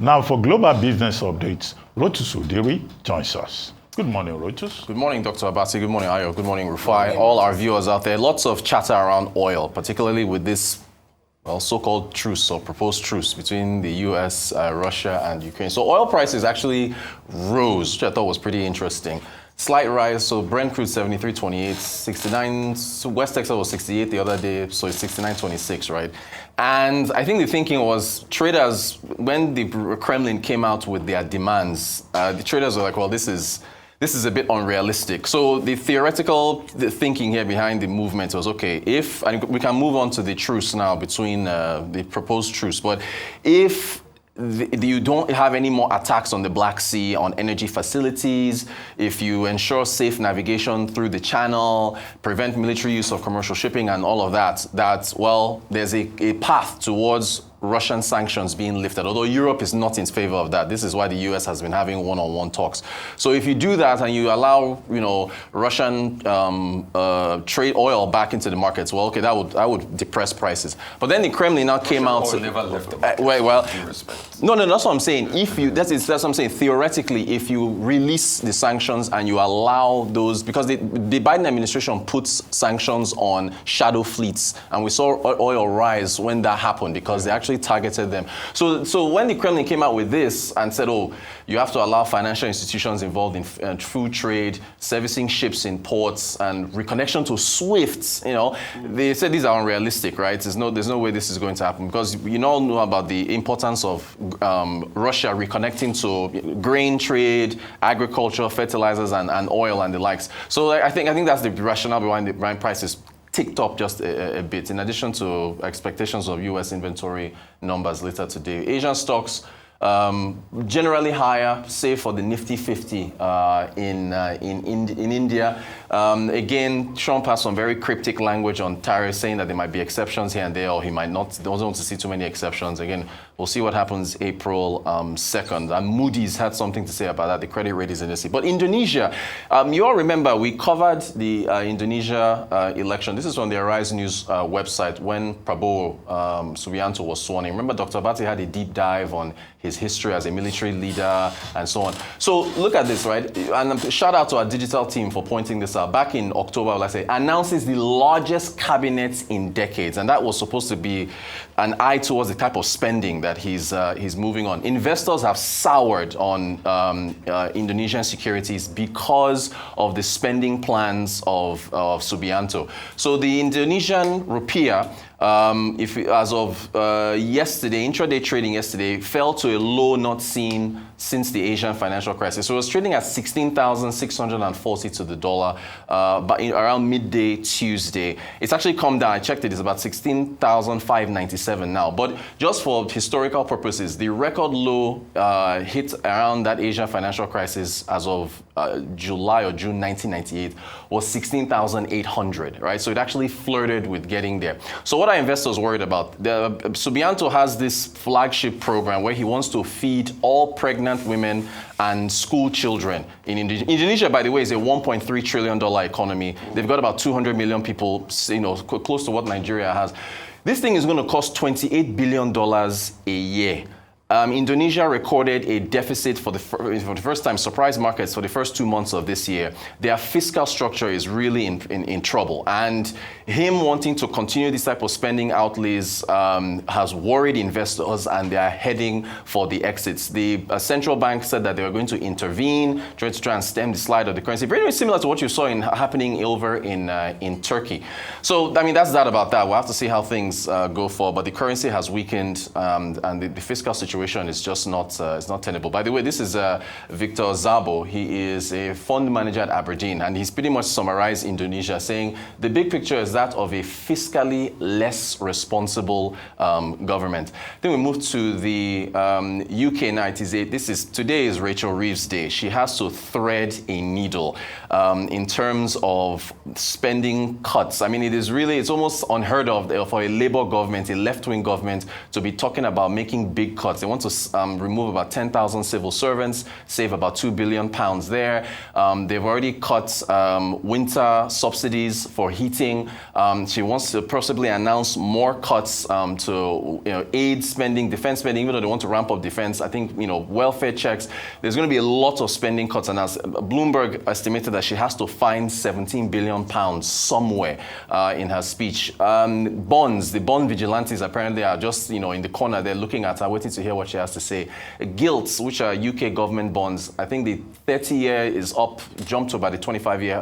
Now for global business updates, Rotus Oddiri joins us. Good morning, Rotus. Good morning, Dr. Abati. Good morning, Ayo. Good morning, Rufai. All our viewers out there. Lots of chatter around oil, particularly with this so-called truce or proposed truce between the U.S., Russia, and Ukraine. So oil prices actually rose, which I thought was pretty interesting. Slight rise, so Brent crude 73.28, 69, so West Texas was 68 the other day, so it's 69.26, right? And I think the thinking was traders, when the Kremlin came out with their demands, the traders were like, well, this is a bit unrealistic. So the theoretical thinking here behind the movement was, okay, and we can move on to the truce now between the proposed truce, but if you don't have any more attacks on the Black Sea, on energy facilities, if you ensure safe navigation through the channel, prevent military use of commercial shipping and all of that, well, there's a path towards Russian sanctions being lifted, although Europe is not in favor of that. This is why the US has been having one-on-one talks. So if you do that and you allow, Russian trade oil back into the markets, well, okay, that would depress prices. But then the Kremlin now came out. Never left No, that's what I'm saying. That's what I'm saying. Theoretically, if you release the sanctions and you allow those, because the Biden administration puts sanctions on shadow fleets, and we saw oil rise when that happened because they actually targeted them. So when the Kremlin came out with this and said, oh, you have to allow financial institutions involved in food trade, servicing ships in ports, and reconnection to SWIFT, they said these are unrealistic, right? There's no way this is going to happen because you all know about the importance of Russia reconnecting to grain trade, agriculture, fertilizers, and oil and the likes. So I think that's the rationale behind the brand prices ticked up just a bit, in addition to expectations of U.S. inventory numbers later today. Asian stocks generally higher, save for the Nifty 50 in India. Again, Trump has some very cryptic language on tariffs, saying that there might be exceptions here and there, or he might not. Doesn't want to see too many exceptions. Again, we'll see what happens April 2nd. And Moody's had something to say about that. The credit rate is in the sea. But Indonesia, you all remember we covered the Indonesia election. This is from the Arise News website when Prabowo Subianto was sworn in. Remember, Dr. Abati had a deep dive on his history as a military leader and so on. So look at this, right? And shout out to our digital team for pointing this out. Back in October, let's say, announces the largest cabinet in decades. And that was supposed to be an eye towards the type of spending that he's moving on. Investors have soured on Indonesian securities because of the spending plans of Subianto. So the Indonesian rupiah, as of yesterday, intraday trading yesterday, fell to a low not seen since the Asian financial crisis. So it was trading at 16,640 to the dollar, but around midday Tuesday. It's actually come down. I checked it. It's about 16,597 now. But just for historical purposes, the record low hit around that Asian financial crisis as of July or June 1998 was 16,800, right? So it actually flirted with getting there. So what are investors worried about? Subianto has this flagship program where he wants to feed all pregnant women and school children in Indonesia. Indonesia, by the way, is a $1.3 trillion economy. They've got about 200 million people, close to what Nigeria has. This thing is going to cost $28 billion a year. Indonesia recorded a deficit for the first time, surprise markets, for the first 2 months of this year. Their fiscal structure is really in trouble. And him wanting to continue this type of spending outlays has worried investors, and they are heading for the exits. The central bank said that they were going to intervene, try and stem the slide of the currency. Very, very similar to what you saw happening over in Turkey. So, I mean, that's that about that. We'll have to see how things go forward. But the currency has weakened, and the fiscal situation is just not tenable. By the way, this is Victor Zabo. He is a fund manager at Aberdeen, and he's pretty much summarized Indonesia, saying the big picture is that of a fiscally less responsible government. Then we move to the UK now. Today is Rachel Reeves' day. She has to thread a needle in terms of spending cuts. I mean, it's almost unheard of for a Labour government, a left-wing government, to be talking about making big cuts. They want to remove about 10,000 civil servants, save about £2 billion there. They've already cut winter subsidies for heating. She wants to possibly announce more cuts to aid spending, defense spending, even though they want to ramp up defense. I think, welfare checks. There's going to be a lot of spending cuts. And as Bloomberg estimated that she has to find £17 billion somewhere in her speech. Bonds, the bond vigilantes apparently are just, in the corner. They're looking at her, waiting to hear what she has to say. Gilts, which are UK government bonds, I think the 30-year is up, jumped to about the 25-year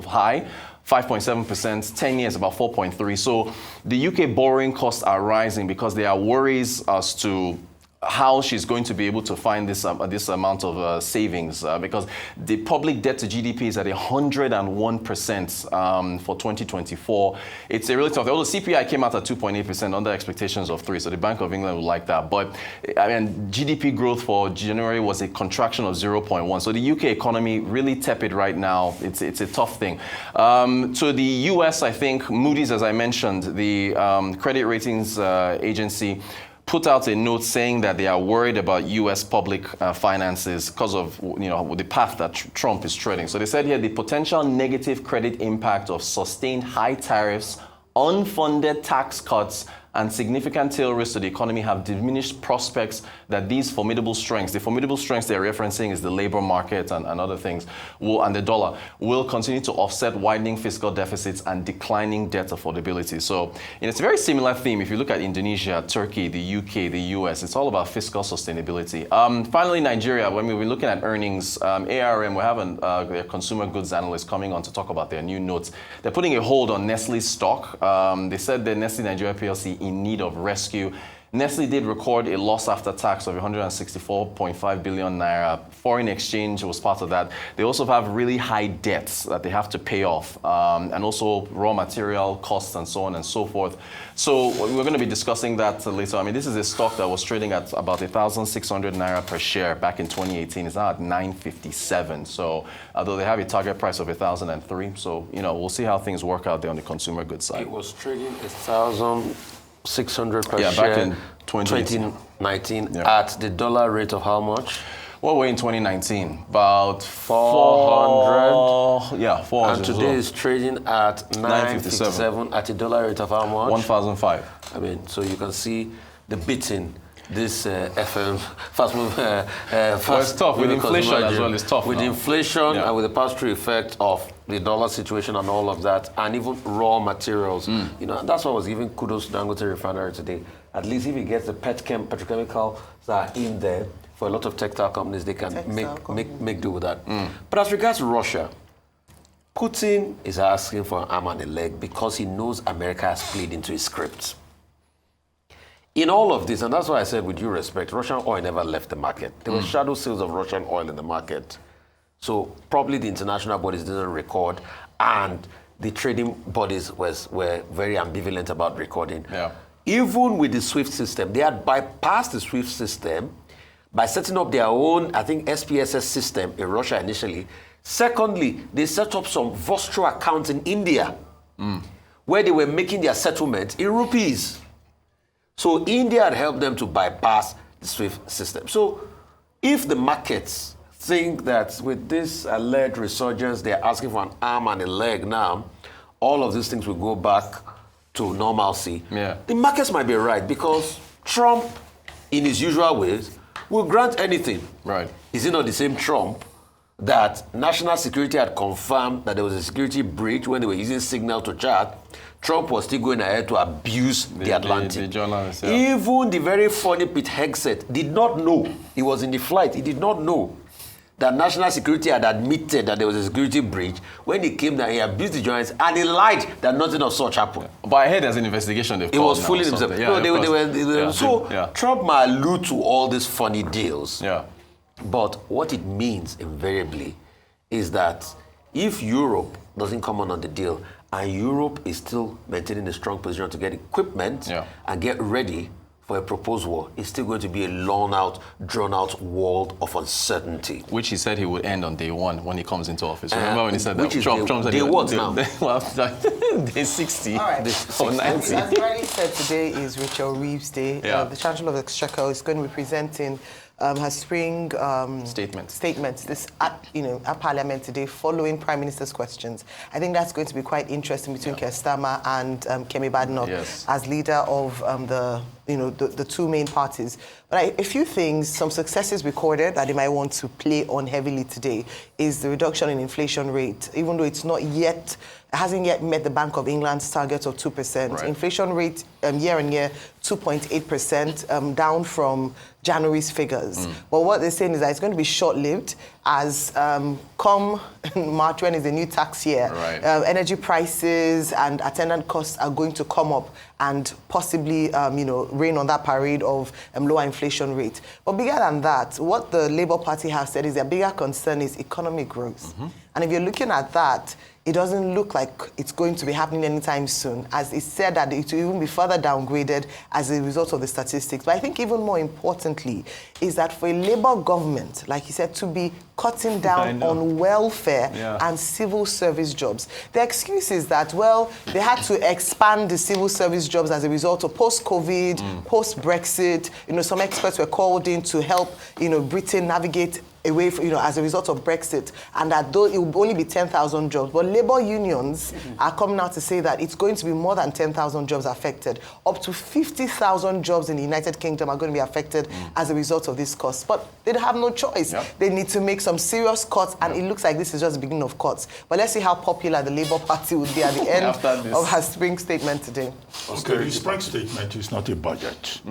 high. 5.7%, 10 years about 4.3. So the UK borrowing costs are rising because there are worries as to how she's going to be able to find this amount of savings because the public debt to GDP is at 101% for 2024. It's a really tough. Although CPI came out at 2.8% under expectations of 3%, so the Bank of England would like that. But GDP growth for January was a contraction of 0.1. So the UK economy really tepid right now. It's a tough thing. So the US, I think Moody's, as I mentioned, the credit ratings agency, put out a note saying that they are worried about U.S. public finances because of the path that Trump is treading. So they said here the potential negative credit impact of sustained high tariffs, unfunded tax cuts, and significant tail risks to the economy have diminished prospects that these formidable strengths, the formidable strengths they're referencing is the labor market and other things, and the dollar, will continue to offset widening fiscal deficits and declining debt affordability. So it's a very similar theme. If you look at Indonesia, Turkey, the UK, the US, it's all about fiscal sustainability. Finally, Nigeria, when we're looking at earnings, ARM, we have a consumer goods analyst coming on to talk about their new notes. They're putting a hold on Nestle's stock. They said that Nestle Nigeria PLC in need of rescue. Nestle did record a loss after tax of 164.5 billion naira. Foreign exchange was part of that. They also have really high debts that they have to pay off, and also raw material costs and so on and so forth. So we're going to be discussing that later. This is a stock that was trading at about 1,600 naira per share back in 2018. It's now at 957. So although they have a target price of 1,003, so we'll see how things work out there on the consumer goods side. It was trading 1,600 per share back in 2019 at the dollar rate of how much? What were in 2019? About 400. Yeah, 400. And today is trading at 957 at a dollar rate of how much? 1,005. So you can see the beating this FM fast move. It's tough with inflation as well. It's tough with now. Inflation and with the pass-through effect of the dollar situation and all of that, and even raw materials. That's why I was giving kudos to Dangote Refinery today. At least if he gets the petrochemicals that are in there, for a lot of textile companies, they can make do with that. But as regards to Russia, Putin is asking for an arm and a leg because he knows America has played into his script. In all of this, and that's why I said with due respect, Russian oil never left the market. There were shadow sales of Russian oil in the market. So probably the international bodies didn't record, and the trading bodies were very ambivalent about recording. Yeah. Even with the SWIFT system, they had bypassed the SWIFT system by setting up their own, I think, SPSS system in Russia initially. Secondly, they set up some Vostro accounts in India where they were making their settlements in rupees. So India had helped them to bypass the SWIFT system. So if the markets think that with this alleged resurgence, they're asking for an arm and a leg now, all of these things will go back to normalcy. Yeah. The markets might be right because Trump, in his usual ways, will grant anything. Right. Is it not the same Trump that national security had confirmed that there was a security breach when they were using Signal to chat? Trump was still going ahead to abuse the Atlantic. The journalists, yeah. Even the very funny Pete Hegseth did not know. He was in the flight. He did not know that national security had admitted that there was a security breach. When he came down, he abused the journalists and he lied that nothing of such happened. But I heard there's an investigation. It was fooling himself. Trump might allude to all these funny deals. Yeah. But what it means invariably is that if Europe doesn't come on the deal and Europe is still maintaining a strong position to get equipment and get ready for a proposed war, it's still going to be a drawn-out world of uncertainty. Which he said he would end on day one when he comes into office. Remember when he said which that? is Trump said day what now? Well, day 60 All right. or 90. As Riley said, today is Rachel Reeves Day. Yeah. The Chancellor of the Exchequer is going to be presenting her spring statement this at Parliament today, following Prime Minister's questions. I think that's going to be quite interesting between Keir Starmer and Kemi Badenoch as leader of the two main parties. But a few things, some successes recorded that they might want to play on heavily today is the reduction in inflation rate, even though it hasn't yet met the Bank of England's target of 2%. Right. Inflation rate year on year, 2.8%, down from January's figures. But what they're saying is that it's going to be short-lived as come March, when is the new tax year, energy prices and attendant costs are going to come up and possibly, rain on that parade of lower inflation rate. But bigger than that, what the Labour Party has said is their bigger concern is economic growth. And if you're looking at that, it doesn't look like it's going to be happening anytime soon, as it's said that it will even be further downgraded as a result of the statistics. But I think even more importantly is that for a Labour government, like he said, to be cutting down on welfare and civil service jobs. The excuse is that, well, they had to expand the civil service jobs as a result of post-COVID, post-Brexit. Some experts were called in to help, Britain navigate away from, as a result of Brexit, and that though it will only be 10,000 jobs. But Labour unions are coming out to say that it's going to be more than 10,000 jobs affected. Up to 50,000 jobs in the United Kingdom are going to be affected as a result of this cost. But they have no choice. They need to make some serious cuts, and it looks like this is just the beginning of cuts. But let's see how popular the Labour Party will be at the end of her spring statement today. Okay, the spring statement is not a budget.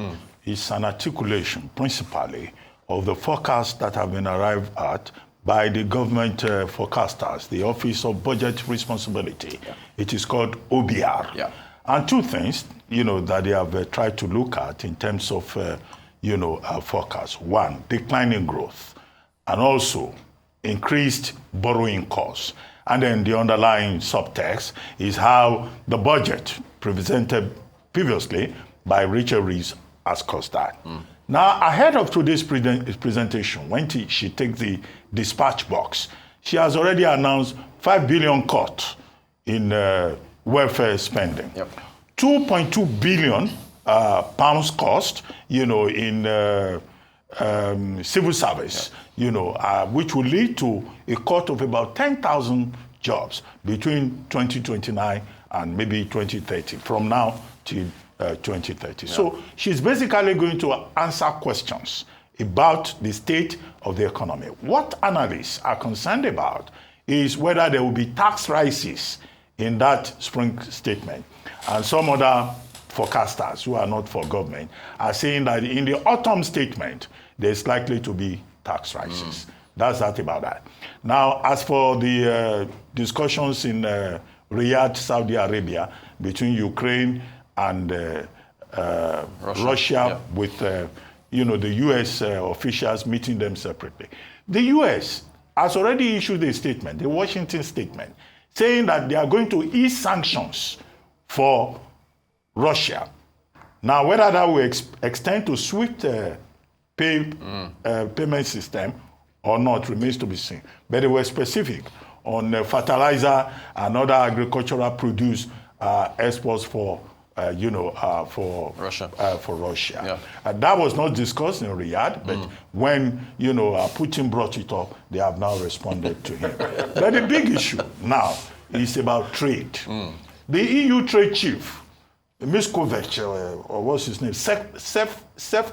It's an articulation, principally, of the forecasts that have been arrived at by the government forecasters, the Office of Budget Responsibility. It is called OBR. And two things, that they have tried to look at in terms of, forecasts. One, declining growth, and also increased borrowing costs. And then the underlying subtext is how the budget presented previously by Rachel Reeves has caused that. Now, ahead of today's presentation, when she takes the dispatch box, she has already announced 5 billion cut in welfare spending. 2.2 billion pounds cost, in civil service, which will lead to a cut of about 10,000 jobs between 2029 and maybe 2030, from now till 2030. So she's basically going to answer questions about the state of the economy. What analysts are concerned about is whether there will be tax rises in that spring statement. And some other forecasters who are not for government are saying that in the autumn statement, there's likely to be tax rises. That's that about that. Now, as for the discussions in Riyadh, Saudi Arabia, between Ukraine and Russia with, the U.S. officials meeting them separately. The U.S. has already issued a statement, the Washington statement, saying that they are going to ease sanctions for Russia. Now, whether that will extend to SWIFT payment system or not remains to be seen. But they were specific on fertilizer and other agricultural produce exports for Russia. That was not discussed in Riyadh, but when Putin brought it up, they have now responded to him. But the big issue now is about trade. The EU trade chief, Miskovich, or what's his name, Sefcovic,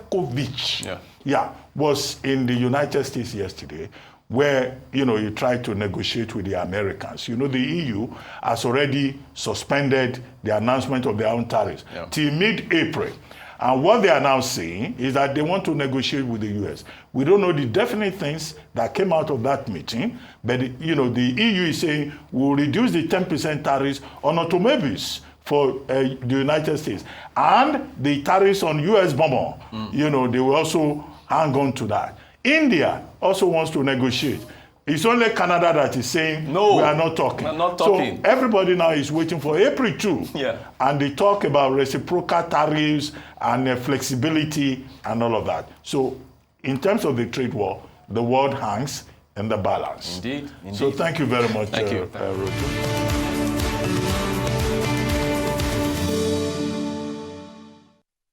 was in the United States yesterday, where he tried to negotiate with the Americans. The EU has already suspended the announcement of their own tariffs till mid-April. And what they are now saying is that they want to negotiate with the US. We don't know the definite things that came out of that meeting, but the EU is saying we'll reduce the 10% tariffs on automobiles for the United States. And the tariffs on US bonbon, they will also hang on to that. India also wants to negotiate It's only Canada that is saying, no, we are not talking. We're not talking. So everybody now is waiting for April 2. Yeah. And they talk about reciprocal tariffs and flexibility and all of that. So in terms of the trade war, the world hangs in the balance. Indeed. So thank you very much, Thank you. Rotus.